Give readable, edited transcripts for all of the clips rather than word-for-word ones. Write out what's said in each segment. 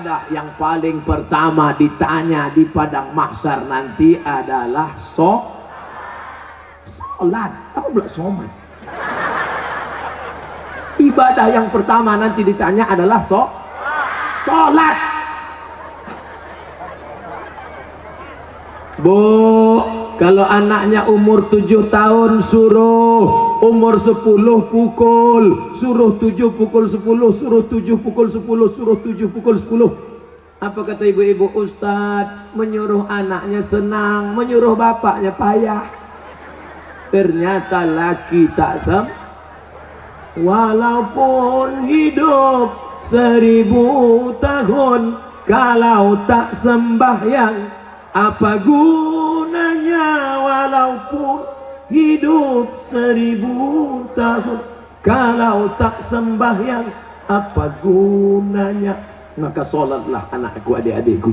ibadah yang paling pertama ditanya di padang mahsyar nanti adalah sholat. Apa pula somat? Ibadah yang pertama nanti ditanya adalah sholat. Bu, kalau anaknya umur 7 tahun suruh, umur 10 pukul, suruh 7 pukul 10, suruh 7 pukul 10, suruh 7 pukul 10. Apa kata ibu-ibu? Ustadz, menyuruh anaknya senang, menyuruh bapaknya payah. Ternyata laki tak walaupun hidup 1000 tahun, kalau tak sembahyang apa gunanya? Walaupun hidup 1000 tahun, kalau tak sembahyang apa gunanya? Maka sholatlah anakku, adik-adikku.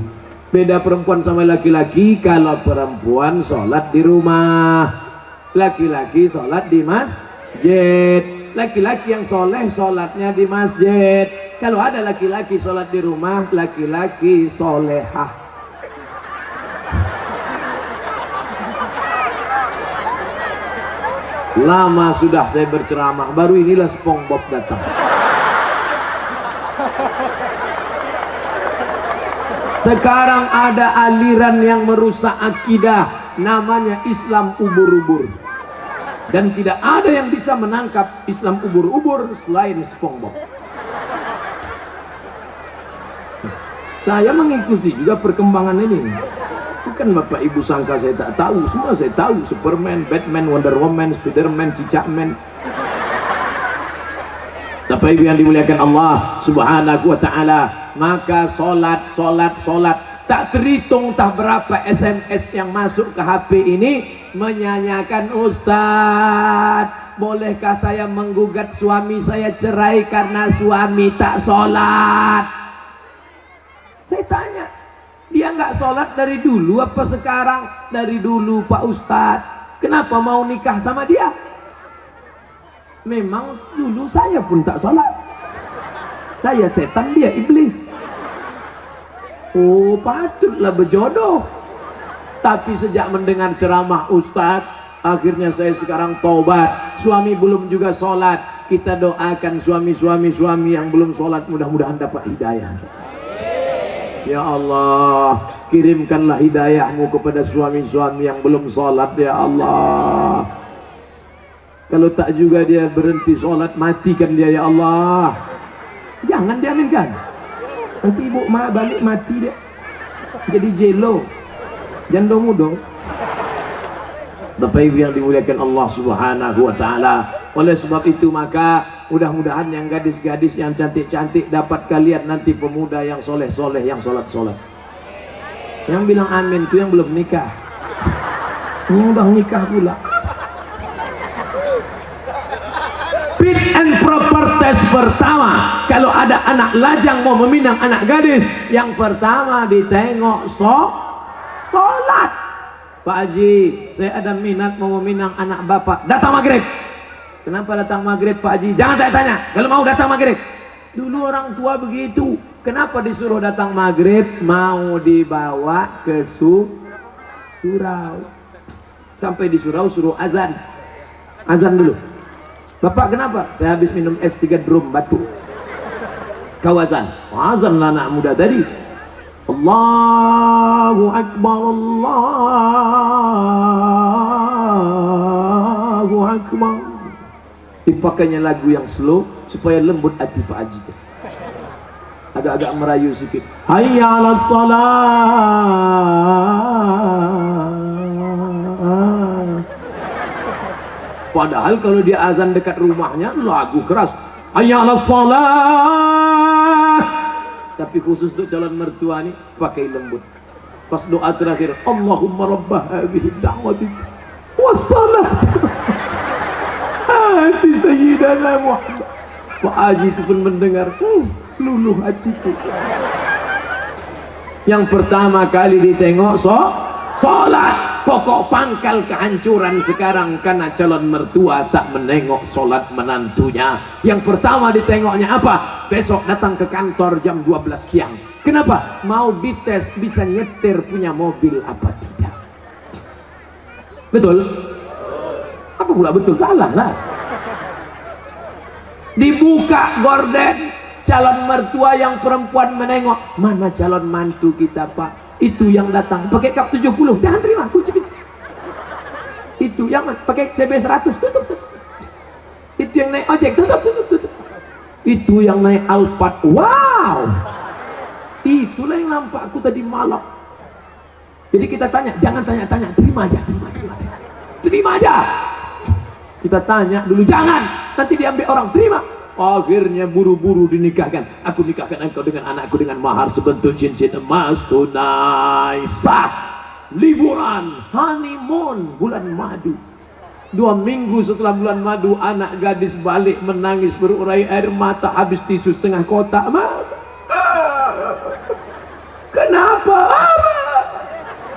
Beda perempuan sama laki-laki. Kalau perempuan sholat di rumah, laki-laki sholat di masjid. Laki-laki yang soleh sholatnya di masjid. Kalau ada laki-laki sholat di rumah, laki-laki solehah. Lama sudah saya berceramah, baru inilah SpongeBob datang. Sekarang ada aliran yang merusak akidah, namanya Islam ubur-ubur. Dan tidak ada yang bisa menangkap Islam ubur-ubur selain SpongeBob. Saya mengikuti juga perkembangan ini. Bukan Bapak Ibu sangka saya tak tahu, semua saya tahu. Superman, Batman, Wonder Woman, Spiderman, Cicakman. Bapak Ibu yang dimuliakan Allah Subhanahu wa ta'ala, maka sholat. Tak terhitung tak berapa SMS yang masuk ke HP ini menyanyikan, Ustadz, bolehkah saya menggugat suami saya cerai karena suami tak sholat? Saya tanya, dia nggak sholat dari dulu apa sekarang? Dari dulu Pak Ustadz. Kenapa mau nikah sama dia? Memang dulu saya pun tak sholat. Saya setan, dia iblis. Oh, patutlah berjodoh. Tapi sejak mendengar ceramah Ustadz, akhirnya saya sekarang taubat. Suami belum juga sholat. Kita doakan suami yang belum sholat, mudah-mudahan dapat hidayah. Ya Allah, kirimkanlah hidayahmu kepada suami-suami yang belum sholat, ya Allah. Kalau tak juga dia berhenti sholat, matikan dia, ya Allah. Jangan diaminkan. Nanti ibu balik mati dia. Jadi jelo, jando mudo. Bapak Ibu yang dimuliakan Allah Subhanahu wa ta'ala. Oleh sebab itu maka mudah-mudahan yang gadis-gadis yang cantik-cantik dapat kalian nanti pemuda yang soleh-soleh, yang sholat-sholat. Yang bilang amin itu yang belum nikah. Yang udah nikah pula. Fit and proper test pertama, kalau ada anak lajang mau meminang anak gadis, yang pertama ditengok sholat. Pak Haji, saya ada minat mau meminang anak bapak. Datang maghrib. Kenapa datang maghrib Pak Haji? Jangan tanya-tanya. Kalau mau datang maghrib. Dulu orang tua begitu. Kenapa disuruh datang maghrib? Mau dibawa ke surau. Sampai di surau suruh azan. Azan dulu. Bapak kenapa? Saya habis minum es 3 drum batu. Kau azan. Azan lah anak muda tadi. Allahu Akbar, Allahu Akbar. Dipakainya lagu yang slow supaya lembut hati Pak Haji. Agak-agak merayu sedikit. Hayya 'alas shalah. Padahal kalau dia azan dekat rumahnya lagu keras. Hayya 'alas shalah. Tapi khusus untuk calon mertua nih pakai lembut. Pas doa terakhir, Allahumma rabbah hadhihi da'wati wassalam ati sayyidana Muhammad. Pak Haji itu pun mendengar, luluh hatiku. Yang pertama kali ditengok sholat. Pokok pangkal kehancuran sekarang karena calon mertua tak menengok sholat menantunya. Yang pertama ditengoknya apa? Besok datang ke kantor jam 12 siang. Kenapa? Mau dites bisa nyetir punya mobil apa tidak. Betul? Apa pula betul? Salah lah. Dibuka gorden, calon mertua yang perempuan menengok, mana calon mantu kita pak? Itu yang datang pakai kap 70, jangan terima, kunci. Itu yang pakai CB 100, tutup. Itu yang naik ojek, tutup. Itu yang naik Alphard, wow, itulah yang nampak aku tadi malam. Jadi kita tanya, jangan tanya-tanya, terima aja. Kita tanya dulu, jangan, nanti diambil orang, terima. Akhirnya buru-buru dinikahkan. Aku nikahkan engkau dengan anakku dengan mahar sebentuk cincin emas tunai sah. Liburan, honeymoon, bulan madu. 2 minggu setelah bulan madu, anak gadis balik menangis berurai air mata, habis tisu setengah kotak. Kenapa?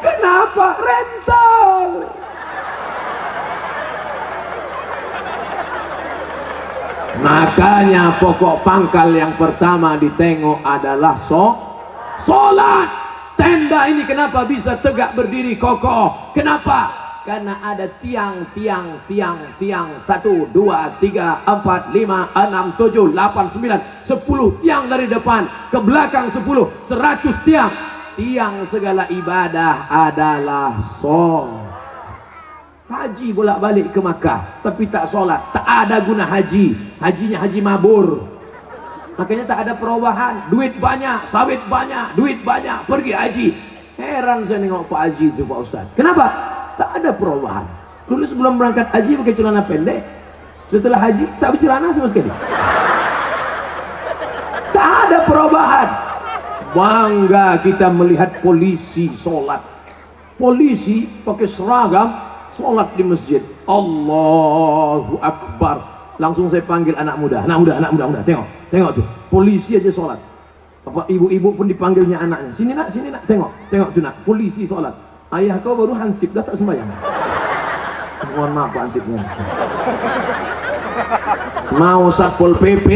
Kenapa? Rental. Makanya pokok pangkal yang pertama ditengok adalah sholat. Tenda ini kenapa bisa tegak berdiri kokoh? Kenapa? Karena ada tiang 1, 2, 3, 4, 5, 6, 7, 8, 9, 10 tiang dari depan ke belakang 10, 100 tiang. Tiang segala ibadah adalah sholat. Haji bolak-balik ke Makkah tapi tak sholat, tak ada guna haji. Hajinya haji mabur. Makanya tak ada perubahan. Duit banyak, sawit banyak, duit banyak, pergi haji. Heran saya nengok Pak Haji itu Pak Ustaz. Kenapa? Tak ada perubahan. Dulu sebelum berangkat haji pakai celana pendek, setelah haji tak bercelana sama sekali. Tak ada perubahan. Bangga kita melihat polisi sholat. Polisi pakai seragam sholat di masjid. Allahu Akbar. Langsung saya panggil anak muda, tengok tuh, polisi aja sholat. Apa ibu-ibu pun dipanggilnya anaknya, sini nak, tengok tuh nak, polisi sholat. Ayah kau baru hansip, dah tak sembahyang. Mohon maaf Pak hansipnya. Mau Satpol PP,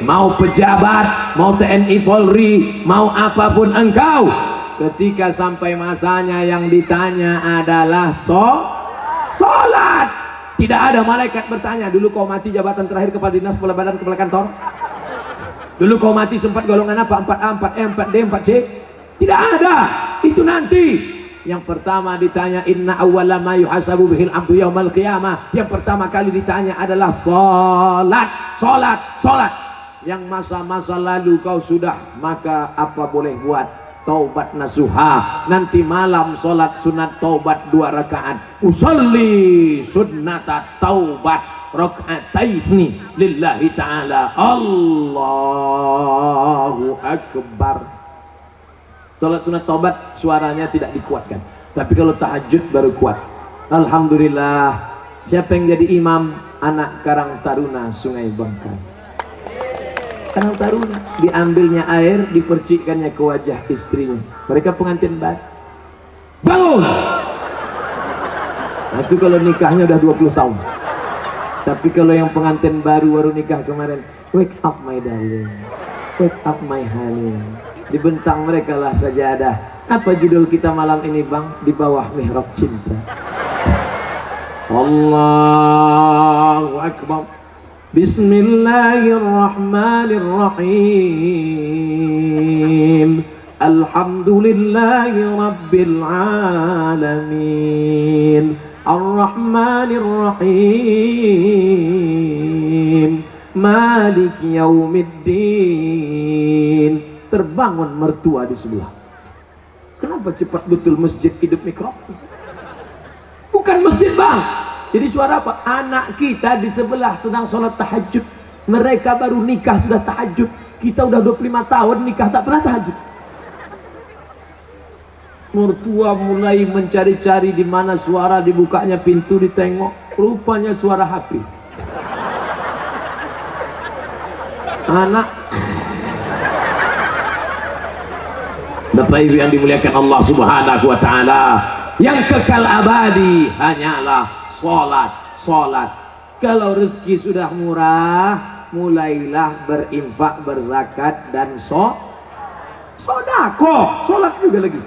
mau pejabat, mau TNI Polri, mau apapun engkau, ketika sampai masanya yang ditanya adalah sholat. Tidak ada malaikat bertanya, dulu kau mati jabatan terakhir kepala dinas, kepala badan, kepala kantor. Dulu kau mati sempat golongan apa? 4A, 4E, 4D, 4C. Tidak ada. Itu nanti. Yang pertama ditanya, inna awwala ma yuhasabu bihil abdu yaumal qiyamah. Yang pertama kali ditanya adalah sholat. Yang masa-masa lalu kau sudah, maka apa boleh buat? Taubat nasuha. Nanti malam sholat sunat taubat 2 rakaat. Usolli sunnata taubat raka'ataini lillahi ta'ala. Allahu Akbar. Sholat sunat taubat suaranya tidak dikuatkan, tapi kalau tahajud baru kuat. Alhamdulillah. Siapa yang jadi imam? Anak Karang Taruna Sungai Bangkai. Karang Taruna, diambilnya air, dipercikkannya ke wajah istrinya. Mereka pengantin baru. Bangun! Nah, itu kalau nikahnya udah 20 tahun. Tapi kalau yang pengantin baru nikah kemarin, wake up my darling, wake up my honey. Dibentang mereka lah sajadah. Apa judul kita malam ini bang? Di bawah mihrab cinta. Allahu Akbar. Bismillahirrahmanirrahim. Alhamdulillahi rabbil alamin. Ar-Rahmanir-Rahim. Maliki yaumiddin. Terbangun mertua di sebelah. Kenapa cepat betul masjid hidup mikrofon? Bukan masjid bang. Jadi suara apa? Anak kita di sebelah sedang sholat tahajud. Mereka baru nikah sudah tahajud. Kita udah 25 tahun nikah tak pernah tahajud. Mertua mulai mencari-cari di mana suara, dibukanya pintu, ditengok, rupanya suara HP. Anak, Bapak Ibu yang dimuliakan Allah Subhanahu wa taala, yang kekal abadi hanyalah sholat. Kalau rezeki sudah murah, mulailah berinfak, berzakat dan Sodako, sholat juga lagi.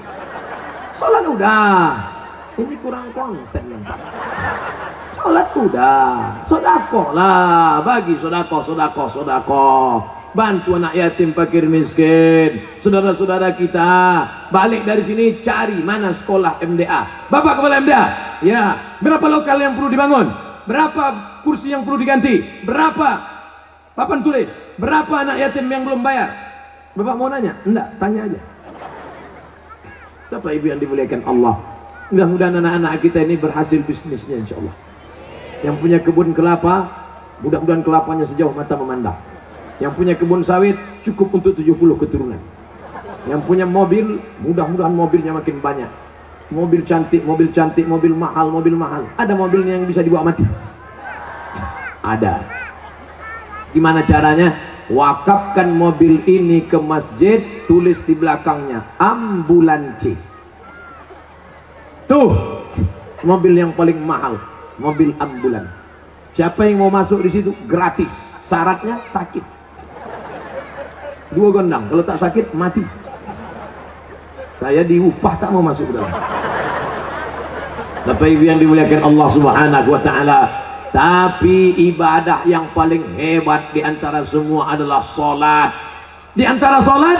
Sholat udah. Ini kurang konsen yang Pak. Sholat udah. Sodako lah. Bagi sodako. Bantu anak yatim, fakir, miskin. Saudara-saudara kita balik dari sini cari mana sekolah MDA. Bapak kepala MDA, ya, berapa lokal yang perlu dibangun? Berapa kursi yang perlu diganti? Berapa papan tulis? Berapa anak yatim yang belum bayar? Bapak mau nanya? Enggak, tanya aja. Siapa ibu yang dimuliakan Allah? Mudah-mudahan anak-anak kita ini berhasil bisnisnya, insya Allah. Yang punya kebun kelapa, mudah-mudahan kelapanya sejauh mata memandang. Yang punya kebun sawit cukup untuk 70 keturunan. Yang punya mobil, mudah-mudahan mobilnya makin banyak. Mobil cantik, mobil mahal. Ada mobilnya yang bisa dibawa mati? Ada. Gimana caranya? Wakafkan mobil ini ke masjid, tulis di belakangnya ambulansi. Tuh, mobil yang paling mahal, mobil ambulan. Siapa yang mau masuk di situ? Gratis. Syaratnya sakit. 2 gondang, kalau tak sakit mati. Saya diupah tak mau masuk ke dalam. Bapak Ibu yang dimuliakan Allah Subhanahu wa taala, tapi ibadah yang paling hebat di antara semua adalah salat. Di antara salat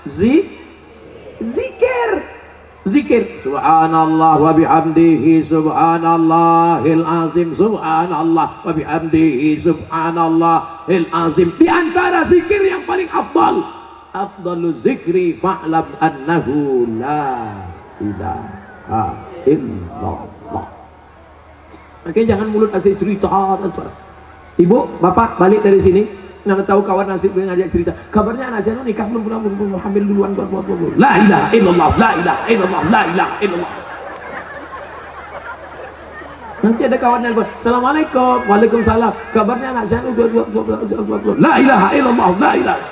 zikir. Subhanallah wa bihamdihi subhanallahil azim, subhanallah wa bihamdihi subhanallahil azim. Di antara zikir yang paling afdalu zikri fa'lam annahu la ilaha illallah. Makanya jangan mulut asik cerita. Ibu, bapak balik dari sini, nana tahu kawan nasib ngajak cerita. Kabarnya anak saya nikah belum hamil duluan. La ilaha illallah, la ilaha illallah, la ilaha illallah. Nanti ada kawannya, assalamualaikum, waalaikumsalam. Kabarnya anak saya la ilaha illallah, la ilaha.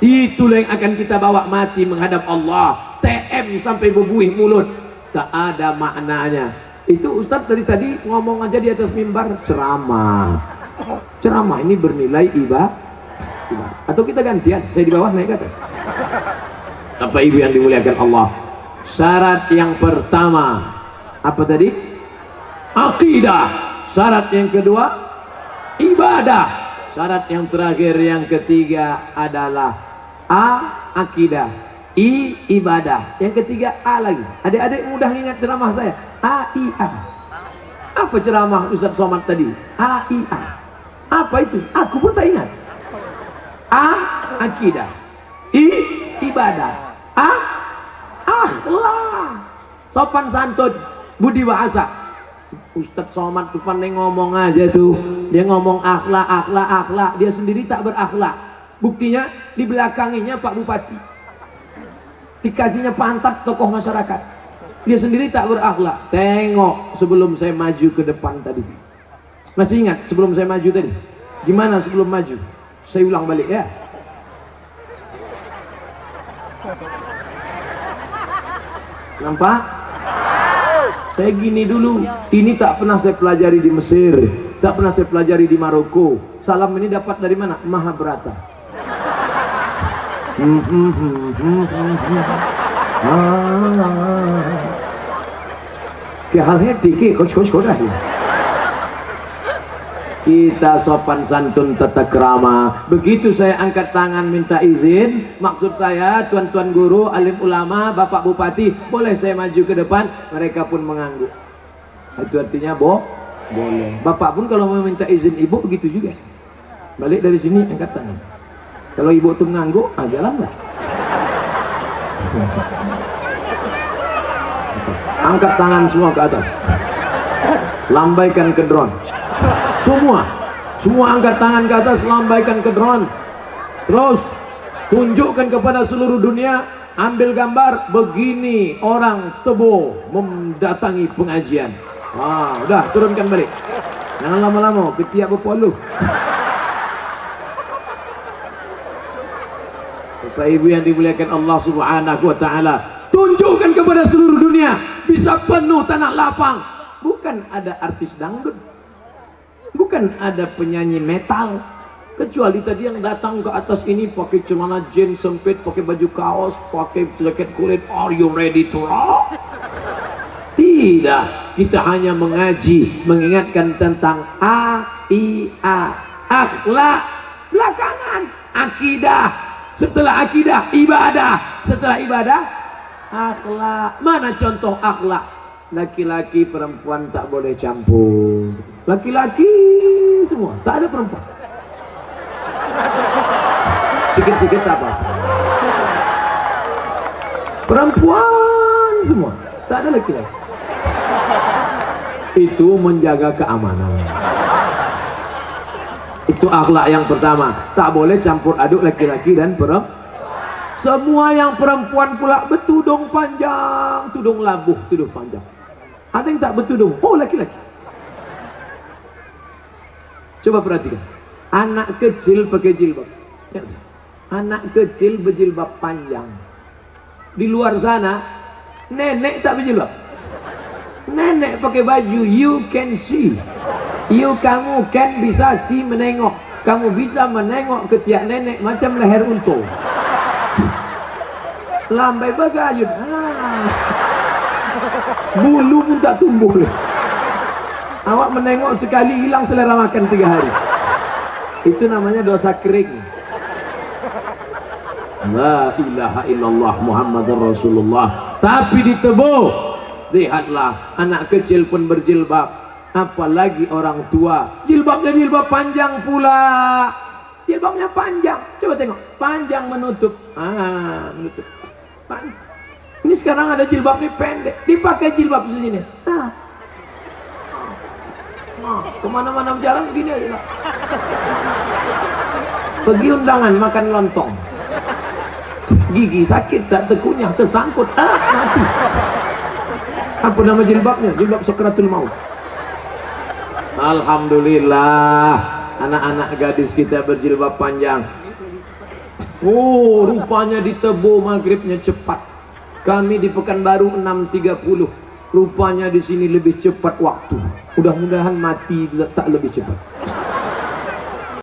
Itulah yang akan kita bawa mati menghadap Allah. TM sampai berbuih mulut, tak ada maknanya. Itu Ustadz dari tadi ngomong aja di atas mimbar, ceramah ini bernilai ibadah. Atau kita gantian, saya di bawah naik ke atas. Bapak Ibu yang dimuliakan Allah, syarat yang pertama apa tadi? Akidah. Syarat yang kedua ibadah. Syarat yang terakhir yang ketiga adalah akidah, ibadah. Yang ketiga lagi. Adik-adik mudah ingat ceramah saya. AIA. Apa ceramah Ustaz Somad tadi? AIA. Apa itu? Aku pun tak ingat. Akidah. Ibadah. Akhlak. Sopan santun, budi bahasa. Ustaz Somad tuh pandai ngomong aja tuh. Dia ngomong akhlak. Dia sendiri tak berakhlak. Buktinya di belakanginya Pak Bupati. Dikasihnya pantat tokoh masyarakat. Dia sendiri tak berakhlak. Tengok sebelum saya maju ke depan tadi. Masih ingat sebelum saya maju tadi? Gimana sebelum maju? Saya ulang balik ya. Nampak? Saya gini dulu. Ini tak pernah saya pelajari di Mesir, tak pernah saya pelajari di Maroko. Salam ini dapat dari mana? Mahabharata. Kita sopan santun tata krama. Begitu saya angkat tangan minta izin, maksud saya tuan-tuan guru, alim ulama, bapak bupati, boleh saya maju ke depan? Mereka pun mengangguk. Itu artinya boleh. Bapak pun kalau mau minta izin ibu begitu juga. Balik dari sini angkat tangan. Kalau ibu tuh mengangguk, jalan lah. Angkat tangan semua ke atas. Lambaikan ke drone. Semua angkat tangan ke atas, lambaikan ke drone. Terus tunjukkan kepada seluruh dunia, ambil gambar begini orang Tebo mendatangi pengajian. Udah turunkan balik. Jangan lama-lama, ketiak berpoluh. Bapak Ibu yang dimuliakan Allah Subhanahu wa taala, tunjukkan kepada seluruh dunia, bisa penuh tanah lapang. Bukan ada artis dangdut, bukan ada penyanyi metal, Kecuali tadi yang datang ke atas ini pakai celana jeans sempit, pakai baju kaos, pakai jaket kulit. Are you ready to rock? Tidak, kita hanya mengaji, mengingatkan tentang akhlak. Belakangan akidah, setelah akidah ibadah, setelah ibadah akhlak. Mana contoh akhlak? Laki-laki perempuan tak boleh campur. Laki-laki semua, tak ada perempuan. Sikit-sikit apa? Perempuan semua, tak ada laki-laki. Itu menjaga keamanan. Itu akhlak yang pertama. Tak boleh campur aduk laki-laki dan perempuan. Semua yang perempuan pula bertudung panjang, tudung labuh, tudung panjang. Ada yang tak bertudung, oh laki-laki. Coba perhatikan, anak kecil pakai jilbab. Anak kecil berjilbab panjang. Di luar sana, nenek tak berjilbab. Nenek pakai baju, you can see. Kamu kan bisa see, menengok. Kamu bisa menengok ketiak nenek macam leher unta. Lambai bagayun. Bulu pun tak tumbuh. Awak menengok sekali hilang selera makan 3 hari. Itu namanya dosa kering. La ilaha illallah Muhammadur Rasulullah. Tapi ditebu. Lihatlah, anak kecil pun berjilbab, apalagi orang tua. Jilbabnya jilbab panjang pula. Jilbabnya panjang. Coba tengok, panjang menutup. Menutup. Ini sekarang ada jilbab ini pendek, dipakai jilbab segini. Kemana-mana berjalan gini aja. Pergi undangan makan lontong, gigi sakit, tak terkunyah, tersangkut, mati. Apa nama jilbabnya? Jilbab Sakratul Maut. Alhamdulillah, anak-anak gadis kita berjilbab panjang. Oh, rupanya ditebu maghribnya cepat. Kami di Pekanbaru 6.30. Rupanya di sini lebih cepat waktu. Mudah-mudahan mati tak lebih cepat.